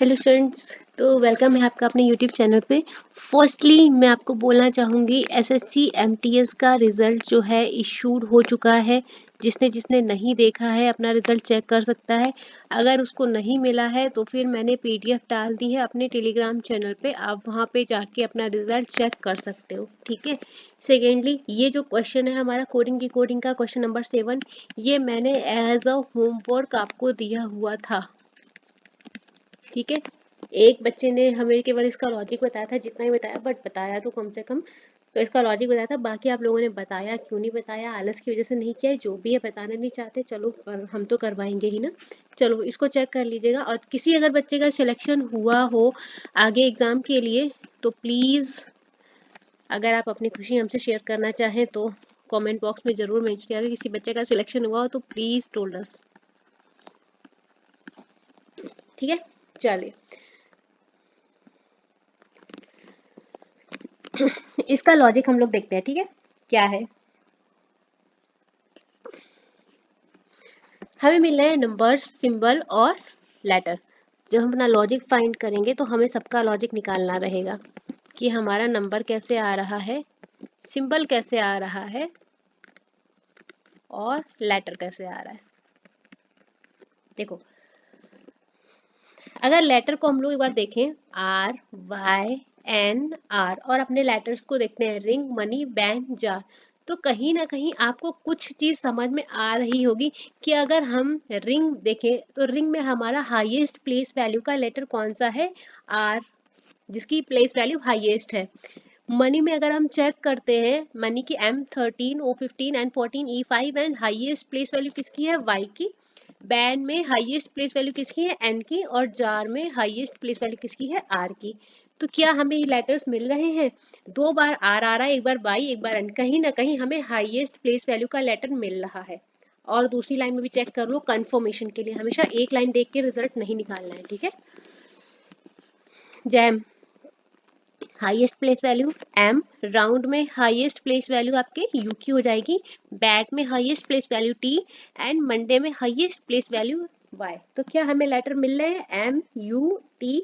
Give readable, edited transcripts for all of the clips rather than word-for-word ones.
Hello students, तो welcome है आपका अपने यूट्यूब चैनल पे। फर्स्टली मैं आपको बोलना चाहूँगी एसएससी एमटीएस का रिज़ल्ट जो है इशूड हो चुका है। जिसने जिसने नहीं देखा है अपना रिज़ल्ट चेक कर सकता है। अगर उसको नहीं मिला है तो फिर मैंने पीडीएफ डाल दी है अपने टेलीग्राम चैनल पे, आप वहाँ पे जाके अपना रिज़ल्ट चेक कर सकते हो, ठीक है। सेकेंडली, ये जो क्वेश्चन है हमारा कोडिंग का क्वेश्चन नंबर 7, ये मैंने एज अ होमवर्क आपको दिया हुआ था, ठीक है। एक बच्चे ने हमें केवल इसका लॉजिक बताया था, जितना ही बताया, बट बताया तो कम से कम, तो इसका लॉजिक बताया था। बाकी आप लोगों ने बताया क्यों नहीं बताया, आलस की वजह से नहीं किया, जो भी है बताना नहीं चाहते, चलो पर हम तो करवाएंगे ही ना। चलो इसको चेक कर लीजिएगा, और किसी अगर बच्चे का सिलेक्शन हुआ हो आगे एग्जाम के लिए तो प्लीज़ अगर आप अपनी खुशी हमसे शेयर करना चाहें तो कमेंट बॉक्स में ज़रूर मेंशन किया, किसी बच्चे का सिलेक्शन हुआ हो तो प्लीज़ टोल्ड अस, ठीक है। चलिए इसका लॉजिक हम लोग देखते हैं, ठीक है। क्या है, हमें मिल रहे हैं नंबर, सिंबल और लेटर। जब हम अपना लॉजिक फाइंड करेंगे तो हमें सबका लॉजिक निकालना रहेगा कि हमारा नंबर कैसे आ रहा है, सिंबल कैसे आ रहा है और लेटर कैसे आ रहा है। देखो, अगर लेटर को हम लोग एक बार देखें, आर वाई एन आर, और अपने लेटर्स को देखते हैं, रिंग, मनी, बैंक, जार, तो कहीं ना कहीं आपको कुछ चीज समझ में आ रही होगी कि अगर हम रिंग देखें तो रिंग में हमारा हाईएस्ट प्लेस वैल्यू का लेटर कौन सा है, आर, जिसकी प्लेस वैल्यू हाईएस्ट है। मनी में अगर हम चेक करते हैं, मनी की M13, O15 N14 E5 and highest place value किसकी है, Y की। बैन में हाईएस्ट प्लेस वैल्यू किसकी है, N की, और जार में हाईएस्ट प्लेस वैल्यू किसकी है, R की। तो क्या हमें ये लेटर्स मिल रहे हैं, दो बार R आ रहा है, एक बार Y एक बार N, कहीं ना कहीं हमें हाईएस्ट प्लेस वैल्यू का लेटर मिल रहा है। और दूसरी लाइन में भी चेक कर लो कंफर्मेशन के लिए, हमेशा एक लाइन देख के रिजल्ट नहीं निकालना है, ठीक है। Jam highest place value M, round में हाईएस्ट प्लेस वैल्यू आपके U की हो जाएगी, बैट में highest place value T and Monday में हाईएस्ट प्लेस वैल्यू Y। तो क्या हमें लेटर मिल रहे हैं, MUTY,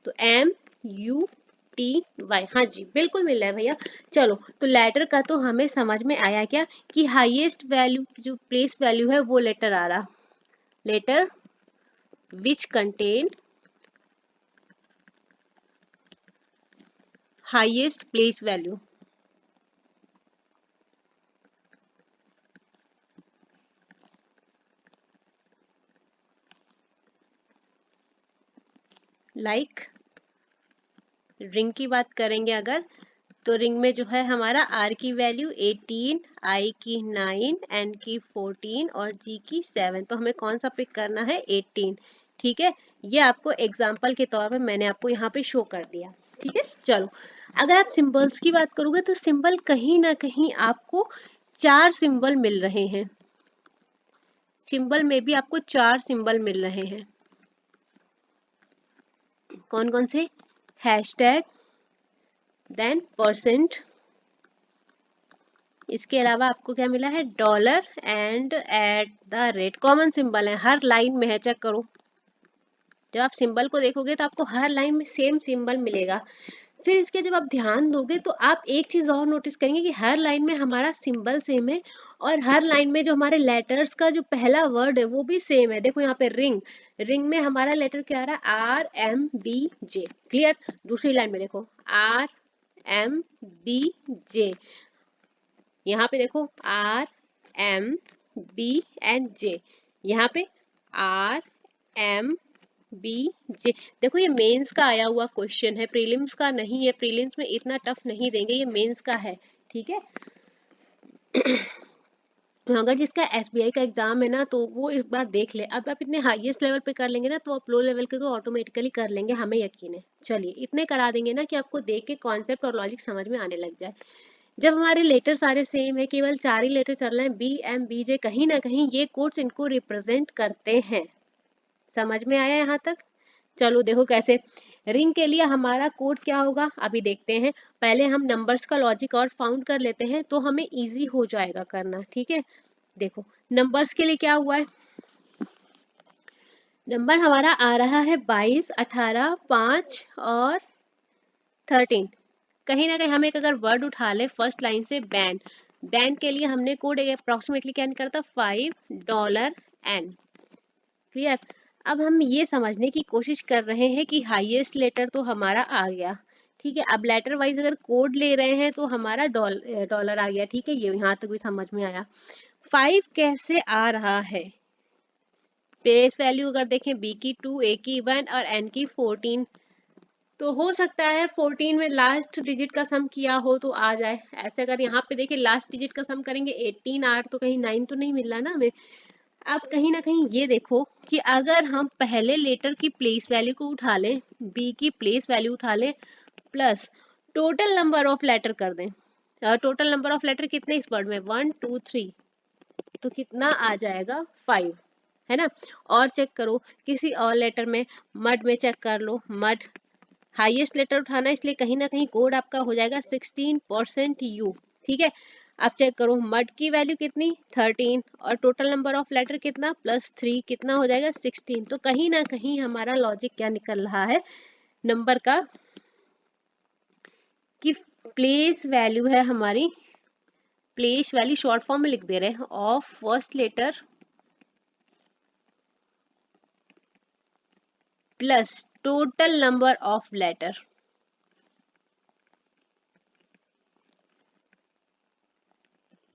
तो MUTY, हाँ जी बिल्कुल मिल रहा है भैया। चलो, तो लेटर का तो हमें समझ में आया क्या कि हाईएस्ट वैल्यू जो प्लेस वैल्यू है वो लेटर आ रहा, letter which contain highest place value, like ring की बात करेंगे अगर, तो रिंग में जो है हमारा R की वैल्यू 18, I की 9, N की 14 और G की 7, तो हमें कौन सा पिक करना है, 18, ठीक है। ये आपको एग्जाम्पल के तौर पे मैंने आपको यहाँ पे शो कर दिया, ठीक है। चलो, अगर आप सिंबल्स की बात करोगे तो सिंबल कहीं ना कहीं आपको 4 सिंबल मिल रहे हैं, सिंबल में भी आपको 4 सिंबल मिल रहे हैं। कौन कौन से, हैशटैग, देन परसेंट, इसके अलावा आपको क्या मिला है, dollar and at the rate. Common symbol है, हर लाइन में है, चेक करो। जब आप सिंबल को देखोगे तो आपको हर लाइन में सेम सिंबल मिलेगा। फिर इसके जब आप ध्यान दोगे तो आप एक चीज और नोटिस करेंगे कि हर लाइन में हमारा सिंबल सेम है, और हर लाइन में जो हमारे लेटर्स का जो पहला वर्ड है वो भी सेम है। देखो यहाँ पे रिंग, रिंग में हमारा लेटर क्या आ रहा है, RMBJ, क्लियर। दूसरी लाइन में देखो RMBJ, यहाँ पे देखो RMB एंड J, यहाँ पे RMBJ। देखो ये मेंस का आया हुआ क्वेश्चन है, प्रीलिम्स का नहीं है, प्रीलिम्स में इतना टफ नहीं देंगे, ये मेंस का है, ठीक है। अगर जिसका SBI का एग्जाम है ना तो वो एक बार देख ले, अब आप इतने हाईएस्ट लेवल पे कर लेंगे ना तो आप लो लेवल के तो ऑटोमेटिकली कर लेंगे, हमें यकीन है। चलिए इतने करा देंगे ना कि आपको देख के कॉन्सेप्ट और लॉजिक समझ में आने लग जाए। जब हमारे लेटर सारे सेम है, केवल 4 ही लेटर चल रहे हैं, BMBJ, कहीं ना कहीं ये कोड्स इनको रिप्रेजेंट करते हैं। समझ में आया यहाँ तक। चलो देखो कैसे, रिंग के लिए हमारा कोड क्या होगा अभी देखते हैं। पहले हम नंबर्स का लॉजिक और फाउंड कर लेते हैं तो हमें इजी हो जाएगा करना, ठीक है। देखो नंबर्स के लिए क्या हुआ है, नंबर हमारा आ रहा है 22, 18, 5 और 13। कहीं ना कहीं हम एक अगर वर्ड उठा ले फर्स्ट लाइन से बैन, बैन के लिए हमने कोड अप्रोक्सीमेटली क्या निकला था $5 क्लियर। अब हम ये समझने की कोशिश कर रहे हैं कि हाईएस्ट लेटर तो हमारा आ गया, ठीक है। अब लेटर वाइज अगर कोड ले रहे हैं तो हमारा डॉलर आ गया, ठीक है। ये यहाँ तक भी समझ में आया। 5 कैसे आ रहा है, बेस वैल्यू अगर देखें बी की 2, ए की 1 और एन की 14, तो हो सकता है 14 में लास्ट डिजिट का सम किया हो तो आ जाए। ऐसे अगर यहाँ पे देखिए लास्ट डिजिट का सम करेंगे 18 आर, तो कहीं 9 तो नहीं मिल रहा ना हमें। अब कहीं ना कहीं ये देखो कि अगर हम पहले लेटर की प्लेस वैल्यू को उठा लें, बी की प्लेस वैल्यू उठा लें, plus total number of letter कर दें, टोटल नंबर ऑफ लेटर कितने इस वर्ड में 1 2 3, तो कितना आ जाएगा 5, है ना। और चेक करो किसी और लेटर में, मड में चेक कर लो, मड हाईएस्ट लेटर उठाना, इसलिए कहीं ना कहीं कोड आपका हो जाएगा 16% यू, ठीक है। अब चेक करो मड की वैल्यू कितनी 13 और टोटल नंबर ऑफ लेटर कितना +3, कितना हो जाएगा 16। तो कहीं ना कहीं हमारा लॉजिक क्या निकल रहा है नंबर का, कि प्लेस वैल्यू है हमारी, प्लेस वैल्यू शॉर्ट फॉर्म में लिख दे रहे हैं of first letter plus total number of letter,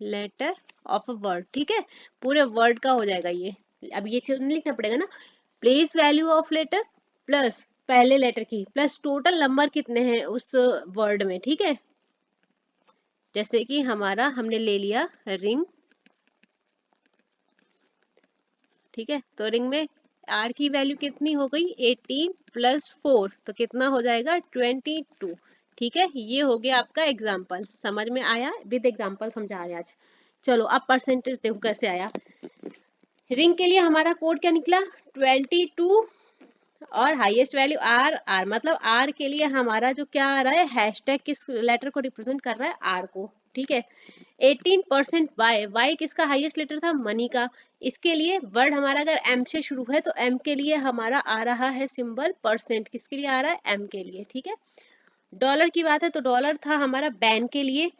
letter of a word, ठीक है। पूरे वर्ड का हो जाएगा ये। अब ये चीज नहीं लिखना पड़ेगा ना, place value of letter plus पहले लेटर की प्लस टोटल नंबर कितने हैं उस वर्ड में, ठीक है। जैसे कि हमारा हमने ले लिया रिंग, ठीक है। तो रिंग में आर की वैल्यू कितनी हो गई 18 + 4, तो कितना हो जाएगा 22, ठीक है। ये हो गया आपका एग्जाम्पल, समझ में आया, विद एग्जाम्पल समझा रहे हैं आज। चलो अब परसेंटेज देखो कैसे आया। रिंग के लिए हमारा कोड क्या निकला 22 और हाईएस्ट वैल्यू आर, आर मतलब आर के लिए हमारा जो क्या आ रहा है हैशटैग किस लेटर को रिप्रेजेंट कर रहा है आर को, ठीक है। 18% वाई, वाई किसका हाईएस्ट लेटर था मनी का, इसके लिए वर्ड हमारा अगर एम से शुरू है तो एम के लिए हमारा आ रहा है सिंबल परसेंट, किसके लिए आ रहा है एम के लिए, ठीक है। डॉलर की बात है तो डॉलर था हमारा बैन के लिए,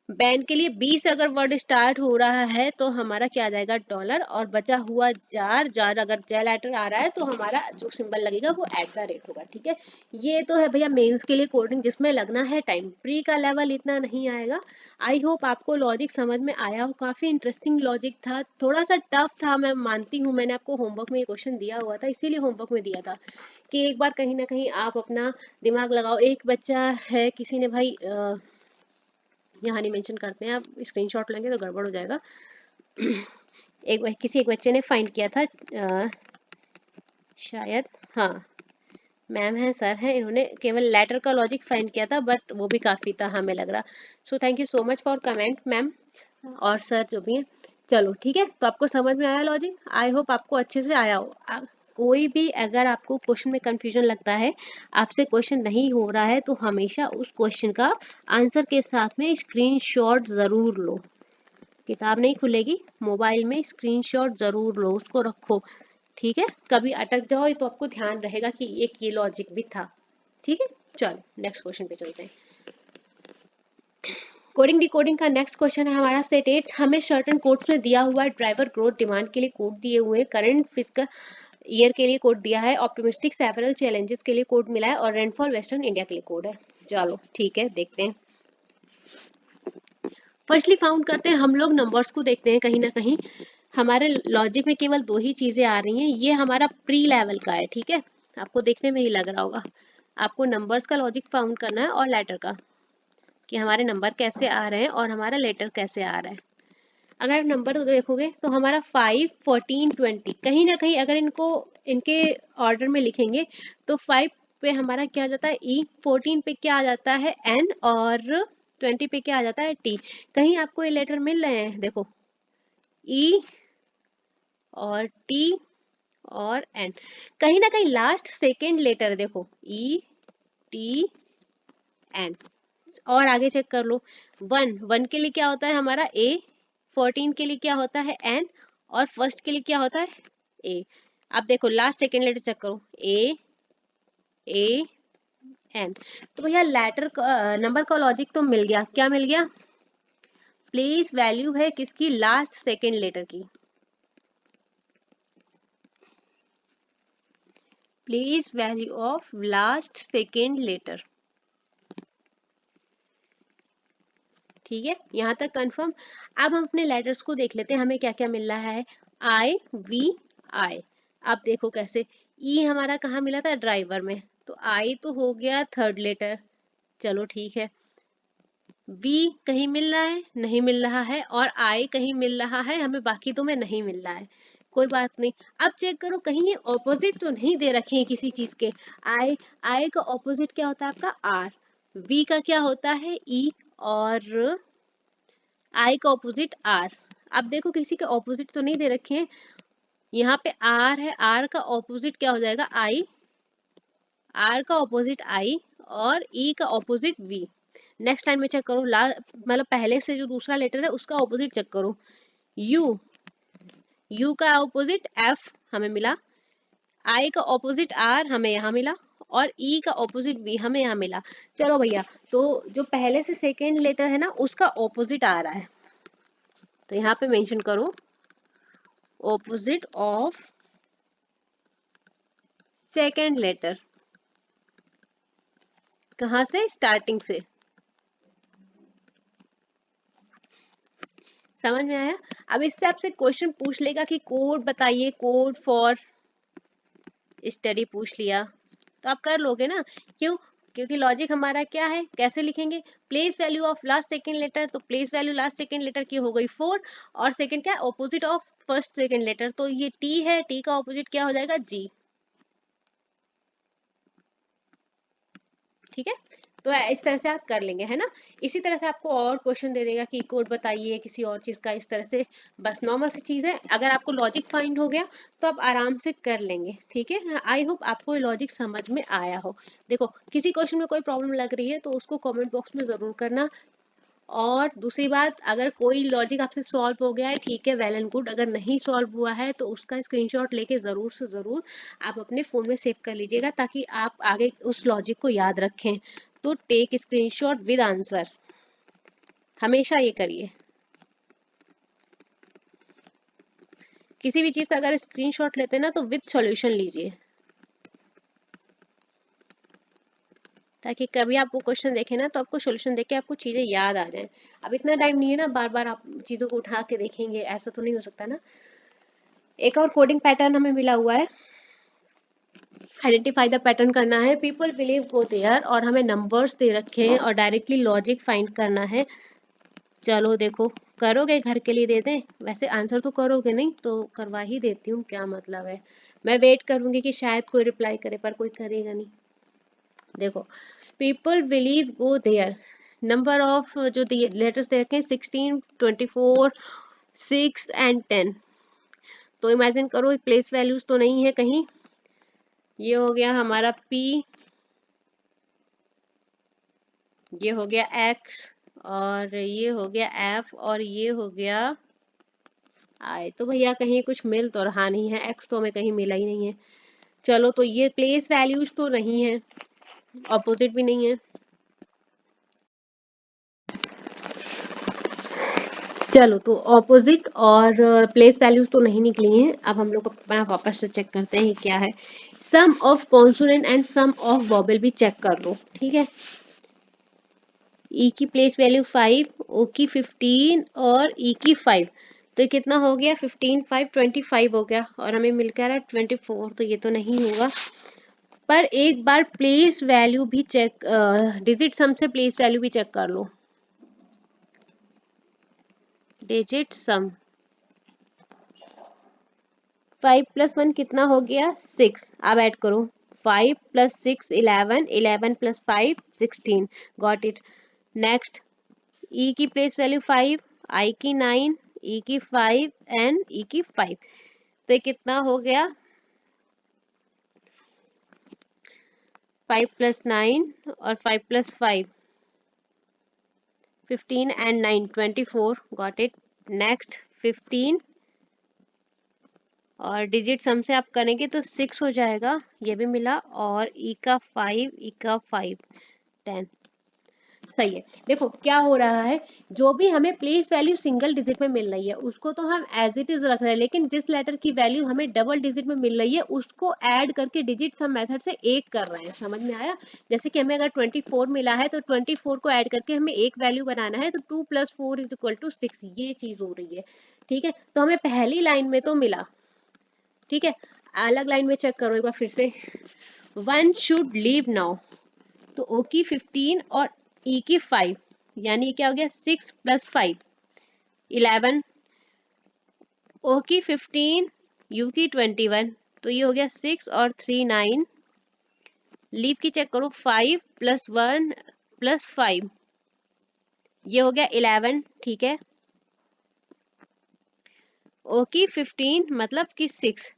बैन के लिए 20 अगर वर्ड स्टार्ट हो रहा है तो हमारा क्या आ जाएगा डॉलर, और बचा हुआ जार, जार अगर जे लेटर आ रहा है तो हमारा जो सिंबल लगेगा वो @ होगा, ठीक है। ये तो है भैया मेंस के लिए कोडिंग जिसमें लगना है टाइम, प्री का लेवल इतना नहीं आएगा। आई होप आपको लॉजिक समझ में आया हो, काफी इंटरेस्टिंग लॉजिक था, थोड़ा सा टफ था मैं मानती हूँ। मैंने आपको होमवर्क में ये क्वेश्चन दिया हुआ था, इसीलिए होमवर्क में दिया था कि एक बार कहीं ना कहीं आप अपना दिमाग लगाओ। एक बच्चा है किसी ने भाई यहाँ नहीं मेंशन करते हैं, आप स्क्रीनशॉट लेंगे तो गड़बड़ हो जाएगा। एक बच्चे ने फाइंड किया था शायद, हाँ मैम है सर है, इन्होंने केवल लेटर का लॉजिक फाइंड किया था, बट वो भी काफ़ी था हमें लग रहा। So thank you so much for comment ma'am और सर जो भी हैं। चलो ठीक है, तो आपको समझ में आया लॉजिक, आई होप आपको अच्छे से आया हो। कोई भी अगर आपको क्वेश्चन में कंफ्यूजन लगता है, आपसे क्वेश्चन नहीं हो रहा है, तो हमेशा उस क्वेश्चन का आंसर के साथ में स्क्रीनशॉट ज़रूर लो। किताब नहीं खुलेगी, मोबाइल में स्क्रीनशॉट ज़रूर लो, उसको रखो, ठीक है। कभी अटक जाओ तो आपको ध्यान रहेगा कि ये लॉजिक भी था, ठीक है। चलो नेक्स्ट क्वेश्चन पे चलते हैं। कोडिंग डिकोडिंग का नेक्स्ट क्वेश्चन है हमारा सेट 8। हमें सर्टेन कोड्स में दिया हुआ है, ड्राइवर ग्रोथ डिमांड के लिए कोड दिए हुए हैं, करंट फिस्कल ईयर के लिए कोड दिया है, ऑप्टिमिस्टिक सेवरल चैलेंजेस के लिए कोड मिला है, और रेनफॉल वेस्टर्न इंडिया के लिए कोड है। चलो ठीक है, देखते हैं। फर्स्टली फाउंड करते हैं हम लोग, नंबर्स को देखते हैं। कहीं ना कहीं हमारे लॉजिक में केवल दो ही चीजें आ रही हैं, ये हमारा प्री लेवल का है, ठीक है। आपको देखने में ही लग रहा होगा, आपको नंबर्स का लॉजिक फाउंड करना है और लेटर का, कि हमारे नंबर कैसे आ रहे हैं और हमारा लेटर कैसे आ रहा है। अगर नंबर देखोगे तो हमारा 5, 14, 20, कहीं ना कहीं अगर इनको इनके ऑर्डर में लिखेंगे तो 5 पे हमारा क्या आ जाता है ई, 14 पे क्या आ जाता है एन, और 20 पे क्या आ जाता है टी। कहीं आपको ये लेटर मिल रहे हैं, देखो ई और टी और एन, कहीं ना कहीं लास्ट सेकेंड लेटर देखो ई टी एन। और आगे चेक कर लो, 1, 1 के लिए क्या होता है हमारा ए, 14 के लिए क्या होता है एन, और फर्स्ट के लिए क्या होता है ए। अब देखो लास्ट सेकेंड लेटर चेक करो, ए एन। तो भैया लेटर नंबर का लॉजिक तो मिल गया, क्या मिल गया? प्लेस वैल्यू है किसकी? लास्ट सेकेंड लेटर की। Place value of last second letter. ठीक है, यहाँ तक कंफर्म। अब हम अपने लेटर्स को देख लेते हैं, हमें क्या क्या मिल रहा है। आई वी आई। अब देखो कैसे, ई हमारा कहाँ मिला था? ड्राइवर में। तो आई तो हो गया थर्ड लेटर, चलो ठीक है। वी कहीं मिल रहा है? नहीं मिल रहा है। और आई कहीं मिल रहा है? हमें बाकी दो में नहीं मिल रहा है। कोई बात नहीं। अब चेक करो कहीं ये ऑपोजिट तो नहीं दे रखे हैं किसी चीज के। आई, आई का ऑपोजिट क्या होता है आपका? आर। वी का क्या होता है? ई। और आई का ऑपोजिट आर। अब देखो किसी के ऑपोजिट तो नहीं दे रखे हैं। यहाँ पे आर है, आर का ऑपोजिट क्या हो जाएगा? आई। आर का ऑपोजिट आई और ई का ऑपोजिट वी। नेक्स्ट लाइन में चेक करो, मतलब पहले से जो दूसरा लेटर है उसका ऑपोजिट चेक करो। यू, यू का ऑपोजिट एफ हमें मिला। आई का ऑपोजिट आर हमें यहाँ मिला। और ई का ऑपोजिट वी हमें यहाँ मिला। चलो भैया, तो जो पहले से सेकेंड लेटर है ना उसका ऑपोजिट आ रहा है, तो यहाँ पे मेंशन करो ऑपोजिट ऑफ सेकेंड लेटर। कहाँ से? स्टार्टिंग से। समझ में आया? अब इससे आपसे क्वेश्चन पूछ लेगा कि कोड बताइए, कोड फॉर स्टडी पूछ लिया तो आप कर लोगे ना। क्यों? क्योंकि लॉजिक हमारा क्या है, कैसे लिखेंगे? Place value of last second letter, तो place value last second letter की हो गई 4, और सेकेंड क्या? Opposite of first second letter, तो ये टी है, टी का ऑपोजिट क्या हो जाएगा? जी। ठीक है, तो इस तरह से आप कर लेंगे, है ना। इसी तरह से आपको और क्वेश्चन दे देगा कि कोड बताइए किसी और चीज का, इस तरह से। बस नॉर्मल सी चीज है, अगर आपको लॉजिक फाइंड हो गया तो आप आराम से कर लेंगे। ठीक है, आई होप आपको ये लॉजिक समझ में आया हो। देखो किसी क्वेश्चन में कोई प्रॉब्लम लग रही है तो उसको कमेंट बॉक्स में जरूर करना। और दूसरी बात, अगर कोई लॉजिक आपसे सॉल्व हो गया है, ठीक है, वेल एंड गुड। अगर नहीं सॉल्व हुआ है तो उसका स्क्रीनशॉट लेके ज़रूर से ज़रूर आप अपने फ़ोन में सेव कर लीजिएगा, ताकि आप आगे उस लॉजिक को याद रखें। तो टेक स्क्रीनशॉट विद आंसर, हमेशा ये करिए। किसी भी चीज़ का अगर स्क्रीनशॉट लेते हैं ना तो विद सॉल्यूशन लीजिए, ताकि कभी आपको क्वेश्चन देखे ना तो आपको सॉल्यूशन देख के आपको चीज़ें याद आ जाए। अब इतना टाइम नहीं है ना बार बार आप चीज़ों को उठा के देखेंगे, ऐसा तो नहीं हो सकता ना। एक और कोडिंग पैटर्न हमें मिला हुआ है, आइडेंटिफाई द पैटर्न करना है। पीपल बिलीव गो देयर, और हमें नंबर्स दे रखे हैं और डायरेक्टली लॉजिक फाइंड करना है। चलो देखो, करोगे? घर के लिए दे दें? वैसे आंसर तो करोगे नहीं, तो करवा ही देती हूँ, क्या मतलब है। मैं वेट करूंगी कि शायद कोई रिप्लाई करे, पर कोई करेगा नहीं। देखो, people believe go there, number of जो लेटर्स दे रखे हैं 16, 24, 6 एंड 10। तो इमेजिन करो प्लेस वैल्यूज तो नहीं है कहीं। ये हो गया हमारा P, ये हो गया X, और ये हो गया F, और ये हो गया I। तो भैया कहीं कुछ मिल तो रहा नहीं है, X तो हमें कहीं मिला ही नहीं है। चलो, तो ये प्लेस वैल्यूज तो नहीं है, ऑपोजिट भी नहीं है। चलो, तो ऑपोजिट और प्लेस वैल्यूज तो नहीं निकली हैं। अब हम लोग अपना वापस से चेक करते हैं क्या है। Sum of consonant and sum of vowel भी चेक कर लो, ठीक है। ई की प्लेस वैल्यू 5, ओ की 15 और ई की 5, तो कितना हो गया? 15, 5, 25 हो गया, और हमें मिल कर 24, तो ये तो नहीं होगा। पर एक बार प्लेस वैल्यू भी चेक, डिजिट सम से प्लेस वैल्यू भी चेक कर लो। डिजिट सम 5 + 1 कितना हो गया? 6। अब ऐड करो, 5 + 6 11, 11 + 5 16। Got it. नेक्स्ट, ई की प्लेस वैल्यू 5, आई की 9, ई की 5 एंड ई की 5, तो ये कितना हो गया? 5 + 9 और 5 + 5 15 and 9 24। Got it. नेक्स्ट, 15 और डिजिट सम से आप करेंगे तो 6 हो जाएगा, ये भी मिला, और ई का 5, ई का 5, 10। सही है। देखो क्या हो रहा है, जो भी हमें प्लेस वैल्यू सिंगल डिजिट में मिल रही है उसको तो हम एज इट इज रख रहे हैं, लेकिन जिस लेटर की वैल्यू हमें डबल डिजिट में मिल रही है उसको ऐड करके डिजिट सम मेथड से एक कर रहे हैं। समझ में आया? जैसे कि हमें अगर 24 मिला है तो 24 को ऐड करके हमें एक वैल्यू बनाना है, तो 2 + 4 = 6, ये चीज हो रही है। ठीक है, तो हमें पहली लाइन में तो मिला। ठीक है, अलग लाइन में चेक करो एक बार फिर से। 1 शुड लीव नाउ, तो ओ की 15 और ई की 5, यानी क्या हो गया 6 + 5 11, ओ की 15, यू की 21, तो ये हो गया 6 और 3 9। लीव की चेक करो, 5 + 1 + 5, ये हो गया 11। ठीक है, ओ की 15 मतलब कि 6।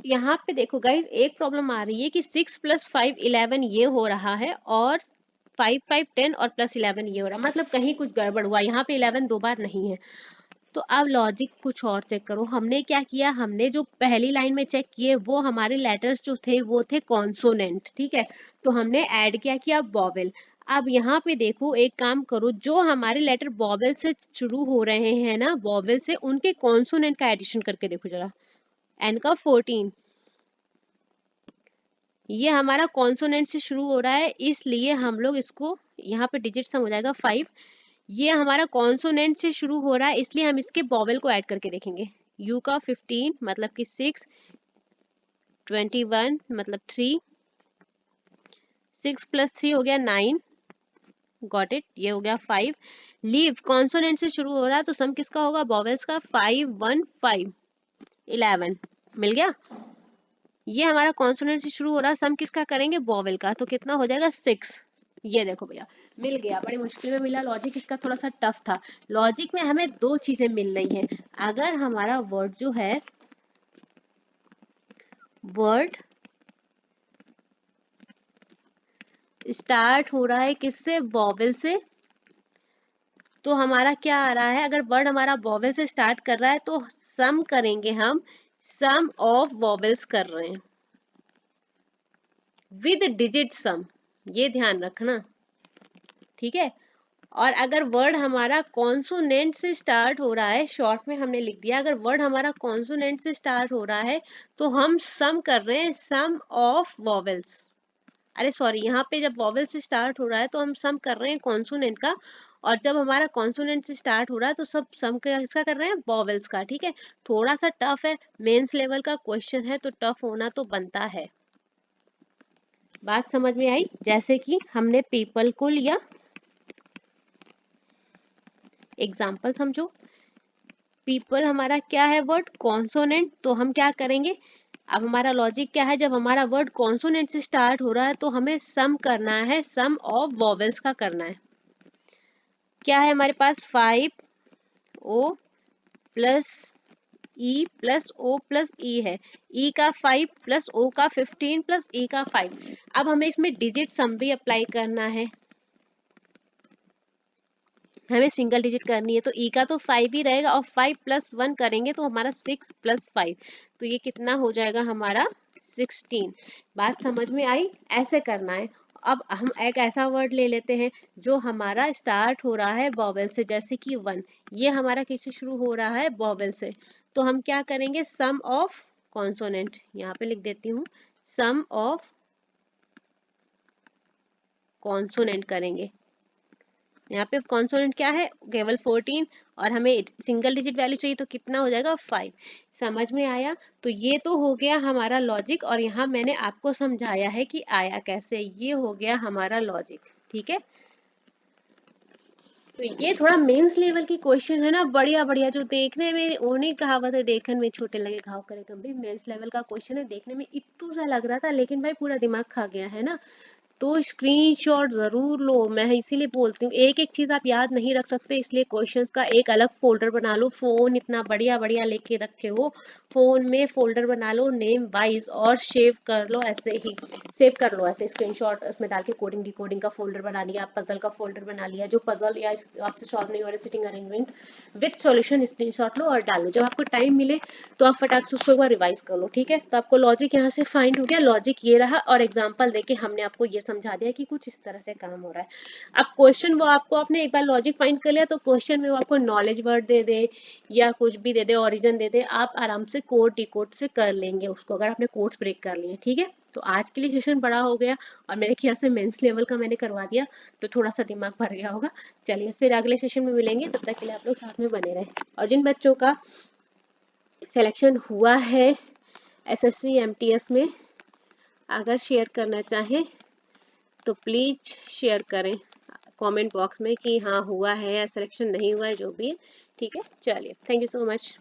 यहाँ पे देखो गाइज, एक प्रॉब्लम आ रही है कि 6 + 5 11 ये हो रहा है, और 5 5 10 और +11 ये हो रहा है, मतलब कहीं कुछ गड़बड़ हुआ। यहाँ पे 11 दो बार नहीं है। तो अब लॉजिक कुछ और चेक करो। हमने क्या किया, हमने जो पहली लाइन में चेक किए वो हमारे लेटर्स जो थे वो थे कॉन्सोनेंट। ठीक है, तो हमने ऐड क्या किया, वॉवेल। अब यहाँ पे देखो, एक काम करो, जो हमारे लेटर वॉवेल से शुरू हो रहे हैं ना, वॉवेल से, उनके कॉन्सोनेंट का एडिशन करके देखो जरा। एन का 14, ये हमारा कॉन्सोनेंट से शुरू हो रहा है, इसलिए हम लोग इसको यहाँ पे डिजिट सम हो जाएगा 5। ये हमारा कॉन्सोनेंट से शुरू हो रहा है, इसलिए हम इसके वॉवेल को ऐड करके देखेंगे। यू का 15 मतलब कि 6, 21 मतलब 3, 6 + 3 हो गया 9, गॉट इट, ये हो गया 5। लीव कॉन्सोनेंट से शुरू हो रहा है, तो सम किसका होगा, वॉवेल्स का। 5 1 5 11, मिल गया। ये हमारा कॉन्सोनेंट से शुरू हो रहा है, सम किसका करेंगे, वॉवेल का, तो कितना हो जाएगा 6। ये देखो भैया, मिल गया। बड़ी मुश्किल में मिला। लॉजिक इसका थोड़ा सा टफ था। लॉजिक में हमें दो चीजें मिल रही हैं। अगर हमारा वर्ड जो है, वर्ड स्टार्ट हो रहा है किससे, वॉवेल से, तो हमारा क्या आ रहा है, अगर वर्ड हमारा वॉवेल से स्टार्ट कर रहा है तो सम करेंगे हम, सम ऑफ वॉवेल्स कर रहे हैं विद डिजिट सम, ये ध्यान रखना। ठीक है, और अगर वर्ड हमारा कॉन्सोनेंट से स्टार्ट हो रहा है, शॉर्ट में हमने लिख दिया, अगर वर्ड हमारा कॉन्सोनेंट से स्टार्ट हो रहा है तो हम सम कर रहे हैं सम ऑफ वॉवेल्स। अरे सॉरी, यहाँ पे जब वॉवेल से स्टार्ट हो रहा है तो हम सम कर रहे हैं कॉन्सोनेंट का, और जब हमारा कॉन्सोनेंट से स्टार्ट हो रहा है तो सब सम किसका कर रहे हैं, वॉवेल्स का। ठीक है, थोड़ा सा टफ है, मेंस लेवल का क्वेश्चन है तो टफ होना तो बनता है। बात समझ में आई? जैसे कि हमने पीपल को लिया एग्जाम्पल, समझो। पीपल हमारा क्या है, वर्ड कॉन्सोनेंट, तो हम क्या करेंगे, अब हमारा लॉजिक क्या है, जब हमारा वर्ड कॉन्सोनेंट से स्टार्ट हो रहा है तो हमें सम करना है, सम ऑफ वॉवेल्स का करना है। क्या है हमारे पास, 5 O plus E plus O plus E है, ई का 5 प्लस ओ का 15 प्लस ई का 5। अब हमें इसमें डिजिट सम भी अप्लाई करना है, हमें सिंगल डिजिट करनी है, तो ई का तो 5 ही रहेगा, और 5 + 1 करेंगे तो हमारा 6 + 5, तो ये कितना हो जाएगा हमारा 16। बात समझ में आई? ऐसे करना है। अब हम एक ऐसा वर्ड ले लेते हैं जो हमारा स्टार्ट हो रहा है वॉवेल से, जैसे कि 1, ये हमारा किससे शुरू हो रहा है, वॉवेल से, तो हम क्या करेंगे, सम ऑफ कॉन्सोनेंट, यहाँ पे लिख देती हूँ, सम ऑफ कॉन्सोनेंट करेंगे। यहाँ पे कॉन्सोनेंट क्या है, केवल 14, और हमें सिंगल डिजिट वैल्यू चाहिए तो कितना हो जाएगा, 5। समझ में आया? तो ये तो हो गया हमारा लॉजिक, और यहाँ मैंने आपको समझाया है कि आया कैसे, ये हो गया हमारा लॉजिक। ठीक है, तो ये थोड़ा मेंस लेवल की क्वेश्चन है ना, बढ़िया बढ़िया, जो देखने में, उन्हें कहावत है, देखने में छोटे लगे घाव करे गंभीर, मेंस लेवल का क्वेश्चन है, देखने में इट्टू सा लग रहा था लेकिन भाई पूरा दिमाग खा गया है ना। तो स्क्रीनशॉट ज़रूर लो। मैं इसीलिए बोलती हूँ, एक एक चीज़ आप याद नहीं रख सकते, इसलिए क्वेश्चंस का एक अलग फोल्डर बना लो। फ़ोन इतना बढ़िया बढ़िया लेके रखे हो, फ़ोन में फोल्डर बना लो नेम वाइज और सेव कर लो। ऐसे ही सेव कर लो, ऐसे स्क्रीनशॉट उसमें डाल के कोडिंग डिकोडिंग का फोल्डर बना लिया, पजल का फोल्डर बना लिया, जो पजल या आपसे सॉल्व नहीं हो रहा sitting arrangement with solution screenshot लो और डालो। जब आपको टाइम मिले तो आप फटाक से उसको एक बार रिवाइज कर लो, ठीक है। तो आपको लॉजिक यहाँ से फाइंड हो गया, लॉजिक ये रहा और एग्जांपल देके हमने आपको ये समझा दिया कि कुछ इस तरह से काम हो रहा है। अब क्वेश्चन वो आपको, आपने एक बार लॉजिक फाइंड कर लिया तो क्वेश्चन में वो आपको नॉलेज वर्ड दे दे या कुछ भी दे दे, ओरिजिन दे दे, आप आराम से कोड डिकोड से कर लेंगे उसको, अगर आपने कोड्स ब्रेक कर लिए, ठीक है। तो आज के लिए सेशन बड़ा हो गया और मेरे ख्याल से मेंस लेवल का मैंने करवा दिया, तो थोड़ा सा दिमाग भर गया होगा। चलिए फिर अगले सेशन में मिलेंगे, तब तक के लिए आप लोग साथ में बने रहे। और जिन बच्चों का सिलेक्शन हुआ है एसएससी एमटीएस में, अगर शेयर करना चाहें तो प्लीज शेयर करें कमेंट बॉक्स में कि हाँ हुआ है या सिलेक्शन नहीं हुआ है, जो भी है, ठीक है। चलिए, थैंक यू सो मच।